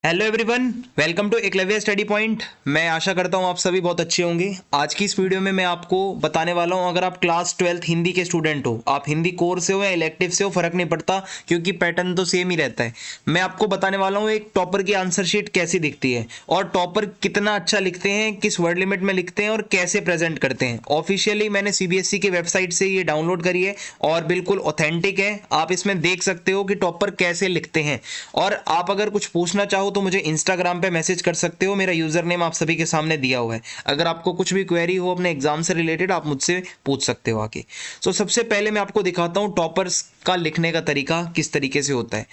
Hello everyone, welcome to Eklavya study point. मैं आशा करता हूँ आप सभी बहुत अच्छे होंगे। आज की इस वीडियो में मैं आपको बताने वाला हूँ, अगर आप क्लास 12th हिंदी के स्टूडेंट हो, आप हिंदी कोर से हो या इलेक्टिव से हो, फर्क नहीं पड़ता क्योंकि पैटर्न तो सेम ही रहता है। मैं आपको बताने वाला हूँ एक टॉपर की आंसर शीट कैसी दिखती है और टॉपर कितना अच्छा लिखते हैं, किस वर्ड लिमिट में लिखते हैं और कैसे प्रेजेंट करते हैं। ऑफिशियली मैंने सीबीएसई की वेबसाइट से ये डाउनलोड करी है और बिल्कुल ऑथेंटिक है। आप इसमें देख सकते हो कि टॉपर कैसे लिखते हैं। और आप अगर कुछ पूछना चाहो तो मुझे इंस्टाग्राम पे मैसेज कर सकते हो। मेरा यूजर नेम आप सभी के सामने दिया हुआ है। अगर आपको कुछ भी क्वेरी हो अपने एग्जाम से रिलेटेड, आप मुझसे पूछ सकते हो आके। सबसे पहले मैं आपको दिखाता हूँ टॉपर्स का लिखने का तरीका किस तरीके से होता है।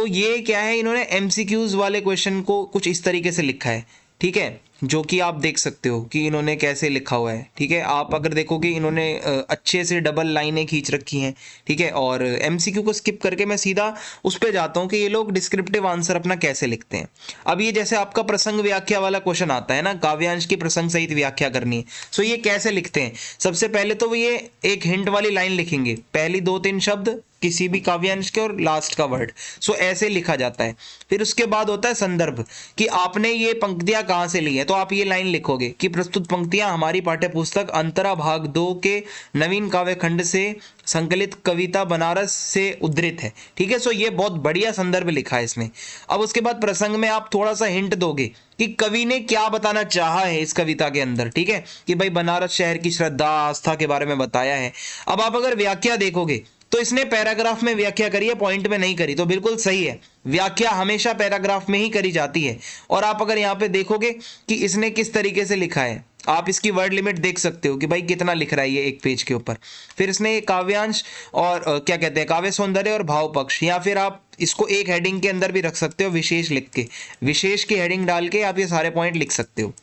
ये क्या है, इन्होंने एमसीक्यूज वाले क्वेश्चन को कुछ इस तरीके से लिखा है, ठीक है, जो कि आप देख सकते हो कि इन्होंने कैसे लिखा हुआ है। ठीक है, आप अगर देखोगे इन्होंने अच्छे से डबल लाइनें खींच रखी हैं। ठीक है, और एमसीक्यू को स्किप करके मैं सीधा उस पे जाता हूँ कि ये लोग डिस्क्रिप्टिव आंसर अपना कैसे लिखते हैं। अब ये जैसे आपका प्रसंग व्याख्या वाला क्वेश्चन आता है ना, काव्यांश की प्रसंग सहित व्याख्या करनी है। ये कैसे लिखते हैं, सबसे पहले तो ये एक हिंट वाली लाइन लिखेंगे, पहली 2-3 शब्द किसी भी काव्यांश के और लास्ट का वर्ड। ऐसे लिखा जाता है। फिर उसके बाद होता है संदर्भ, कि आपने ये पंक्तियां कहां से ली है। तो आप ये लाइन लिखोगे कि प्रस्तुत पंक्तियां हमारी पाठ्य पुस्तक अंतरा भाग 2 के नवीन काव्य खंड से संकलित कविता बनारस से उद्धृत है। ठीक है, ये बहुत बढ़िया संदर्भ लिखा है इसने। अब उसके बाद प्रसंग में आप थोड़ा सा हिंट दोगे कि कवि ने क्या बताना चाहा है इस कविता के अंदर। ठीक है, कि भाई बनारस शहर की श्रद्धा आस्था के बारे में बताया है। अब आप अगर व्याख्या देखोगे तो इसने पैराग्राफ में व्याख्या करी है, पॉइंट में नहीं करी, तो बिल्कुल सही है। व्याख्या हमेशा पैराग्राफ में ही करी जाती है। और आप अगर यहाँ पे देखोगे कि इसने किस तरीके से लिखा है, आप इसकी वर्ड लिमिट देख सकते हो कि भाई कितना लिख रहा है ये एक पेज के ऊपर। फिर इसने काव्यांश और क्या कहते हैं, काव्य सौंदर्य और भाव पक्ष, या फिर आप इसको एक हेडिंग के अंदर भी रख सकते हो, विशेष लिख के, विशेष की हेडिंग डाल के आप ये सारे पॉइंट लिख सकते हो।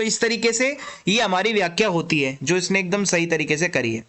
इस तरीके से ये हमारी व्याख्या होती है, जो इसने एकदम सही तरीके से करी है।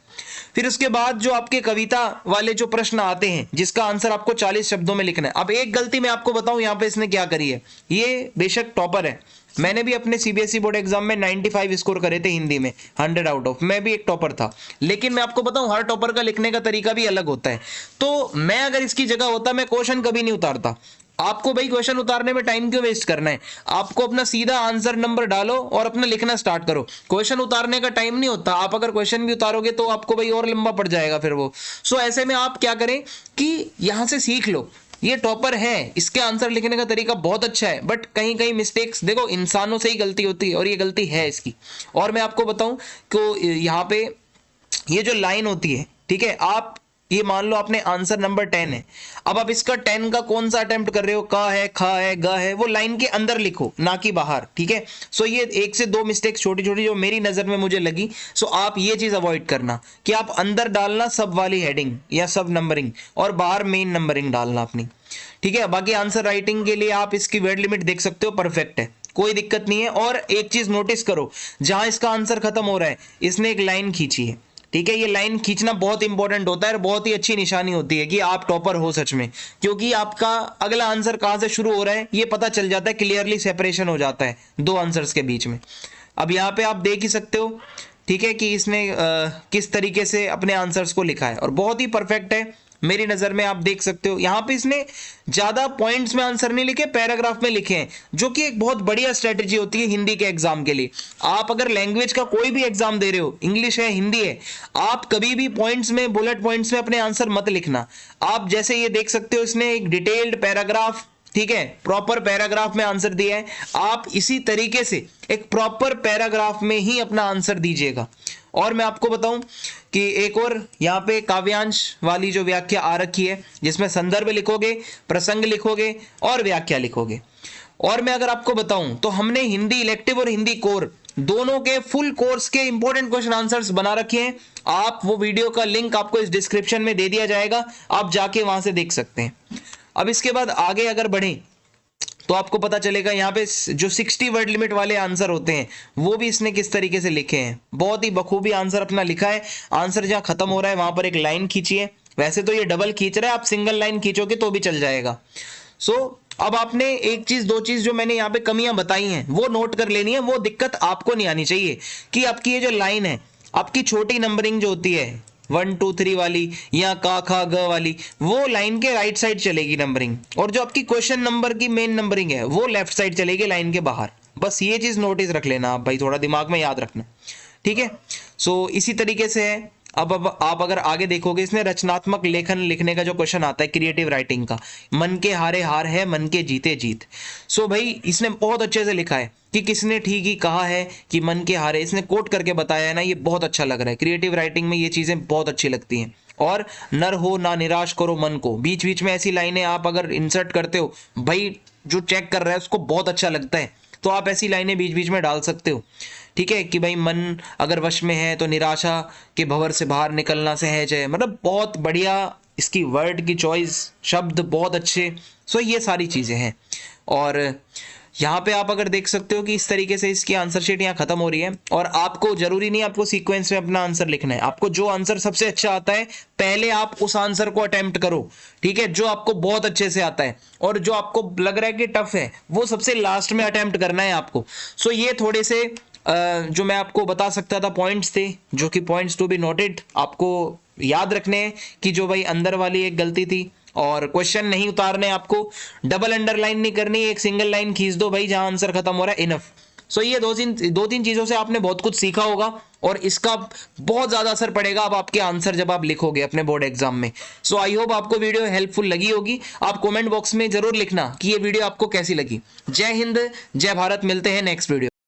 फिर उसके बाद जो आपके कविता वाले जो प्रश्न आते हैं, जिसका आंसर आपको 40 शब्दों में लिखना है। अब एक गलती मैं आपको बताऊं यहाँ पे इसने क्या करी है। ये बेशक टॉपर है, मैंने भी अपने सीबीएसई बोर्ड एग्जाम में 95 स्कोर करे थे हिंदी में, 100 आउट ऑफ, मैं भी एक टॉपर था। लेकिन मैं आपको बताऊं हर टॉपर का लिखने का तरीका भी अलग होता है। तो मैं अगर इसकी जगह होता, मैं क्वेश्चन कभी नहीं उतारता। आपको भाई क्वेश्चन उतारने में टाइम क्यों वेस्ट करना है, आपको अपना सीधा आंसर नंबर डालो और अपना लिखना स्टार्ट करो। क्वेश्चन उतारने का टाइम नहीं होता। आप अगर क्वेश्चन भी उतारोगे तो आपको भाई और लंबा पड़ जाएगा फिर वो। ऐसे में आप क्या करें कि यहां से सीख लो। ये टॉपर है, इसके आंसर लिखने का तरीका बहुत अच्छा है, बट कहीं कहीं मिस्टेक्स, देखो इंसानों से ही गलती होती है और ये गलती है इसकी। और मैं आपको बताऊं कि यहाँ पे ये जो लाइन होती है, ठीक है, आप ये मान लो आपने आंसर नंबर 10 है। अब आप इसका 10 का कौन सा अटेम्प्ट कर रहे हो, का है, खा है, गा है, वो लाइन के अंदर लिखो, ना कि बाहर। ठीक है, ये 1 से 2 मिस्टेक्स छोटी छोटी जो मेरी नजर में मुझे लगी। आप ये चीज अवॉइड करना कि आप अंदर डालना सब वाली हेडिंग या सब नंबरिंग, और बाहर मेन नंबरिंग डालना अपनी। ठीक है, बाकी आंसर राइटिंग के लिए आप इसकी वर्ड लिमिट देख सकते हो, परफेक्ट है, कोई दिक्कत नहीं है। और एक चीज नोटिस करो, जहां इसका आंसर खत्म हो रहा है इसने एक लाइन खींची है। ठीक है, ये लाइन खींचना बहुत इंपॉर्टेंट होता है और बहुत ही अच्छी निशानी होती है कि आप टॉपर हो सच में, क्योंकि आपका अगला आंसर कहां से शुरू हो रहा है ये पता चल जाता है, क्लियरली सेपरेशन हो जाता है दो आंसर्स के बीच में। अब यहाँ पे आप देख ही सकते हो, ठीक है, कि इसने किस तरीके से अपने आंसर्स को लिखा है और बहुत ही परफेक्ट है मेरी नजर में। आप देख सकते हो यहाँ पे इसने ज्यादा पॉइंट्स में आंसर नहीं लिखे, पैराग्राफ में लिखे हैं, जो कि एक बहुत बढ़िया स्ट्रेटेजी होती है हिंदी के एग्जाम के लिए। आप अगर लैंग्वेज का कोई भी एग्जाम दे रहे हो, इंग्लिश है, हिंदी है, आप कभी भी पॉइंट्स में, बुलेट पॉइंट्स में अपने आंसर मत लिखना। आप जैसे ये देख सकते हो, इसने एक डिटेल्ड पैराग्राफ, ठीक है, प्रॉपर पैराग्राफ में आंसर दिया है। आप इसी तरीके से एक प्रॉपर पैराग्राफ में ही अपना आंसर दीजिएगा। और मैं आपको बताऊं कि एक और यहाँ पे काव्यांश वाली जो व्याख्या आ रखी है, जिसमें संदर्भ लिखोगे, प्रसंग लिखोगे और व्याख्या लिखोगे। और मैं अगर आपको बताऊं तो हमने हिंदी इलेक्टिव और हिंदी कोर दोनों के फुल कोर्स के इंपॉर्टेंट क्वेश्चन आंसर्स बना रखे हैं। आप वो वीडियो का लिंक आपको इस डिस्क्रिप्शन में दे दिया जाएगा, आप जाके वहां से देख सकते हैं। अब इसके बाद आगे अगर बढ़े तो आपको पता चलेगा यहाँ पे जो 60 वर्ड लिमिट वाले आंसर होते हैं वो भी इसने किस तरीके से लिखे हैं। बहुत ही बखूबी आंसर अपना लिखा है। आंसर जहां खत्म हो रहा है वहां पर एक लाइन खींची है। वैसे तो ये डबल खींच रहा है, आप सिंगल लाइन खींचोगे तो भी चल जाएगा। अब आपने एक चीज, दो चीज जो मैंने यहाँ पे कमियां बताई हैं वो नोट कर लेनी है। वो दिक्कत आपको नहीं आनी चाहिए कि आपकी ये जो लाइन है, आपकी छोटी नंबरिंग जो होती है, 1 2 3 वाली या का खा ग वाली, वो लाइन के राइट साइड चलेगी नंबरिंग, और जो आपकी क्वेश्चन नंबर की मेन नंबरिंग है वो लेफ्ट साइड चलेगी लाइन के बाहर। बस ये चीज नोटिस रख लेना आप भाई, थोड़ा दिमाग में याद रखना, ठीक है। सो इसी तरीके से है। अब आप अगर आगे देखोगे, इसमें रचनात्मक लेखन लिखने का जो क्वेश्चन आता है क्रिएटिव राइटिंग का, मन के हारे हार है मन के जीते जीत। सो भाई इसने बहुत अच्छे से लिखा है कि किसने ठीक ही कहा है कि मन के हारे, इसने कोट करके बताया है ना, ये बहुत अच्छा लग रहा है। क्रिएटिव राइटिंग में ये चीजें बहुत अच्छी लगती हैं। और नर हो ना निराश करो मन को, बीच बीच में ऐसी लाइनें आप अगर इंसर्ट करते हो भाई, जो चेक कर रहा है उसको बहुत अच्छा लगता है, तो आप ऐसी लाइनें बीच बीच में डाल सकते हो, ठीक है। कि भाई मन अगर वश में है तो निराशा के भंवर से बाहर निकलना सहज है, मतलब बहुत बढ़िया इसकी वर्ड की चॉइस, शब्द बहुत अच्छे। सो ये सारी चीजें हैं। और यहाँ पे आप अगर देख सकते हो कि इस तरीके से इसकी आंसर शीट यहाँ खत्म हो रही है। और आपको जरूरी नहीं आपको सीक्वेंस में अपना आंसर लिखना है, आपको जो आंसर सबसे अच्छा आता है पहले आप उस आंसर को अटेम्प्ट करो, ठीक है, जो आपको बहुत अच्छे से आता है। और जो आपको लग रहा है कि टफ है वो सबसे लास्ट में अटेम्प्ट करना है आपको। सो ये थोड़े से जो मैं आपको बता सकता था पॉइंट्स थे, जो कि पॉइंट्स टू बी नोटेड, आपको याद रखने हैं कि जो भाई अंदर वाली एक गलती थी, और क्वेश्चन नहीं उतारने, आपको डबल अंडरलाइन नहीं करनी, एक सिंगल लाइन खींच दो भाई जहां आंसर खत्म हो रहा है, इनफ। सो ये दो तीन चीजों से आपने बहुत कुछ सीखा होगा, और इसका बहुत ज्यादा असर पड़ेगा अब आपके आंसर जब आप लिखोगे अपने बोर्ड एग्जाम में। सो आई होप आपको वीडियो हेल्पफुल लगी होगी। आप कमेंट बॉक्स में जरूर लिखना कि ये वीडियो आपको कैसी लगी। जय हिंद, जय भारत, मिलते हैं नेक्स्ट वीडियो।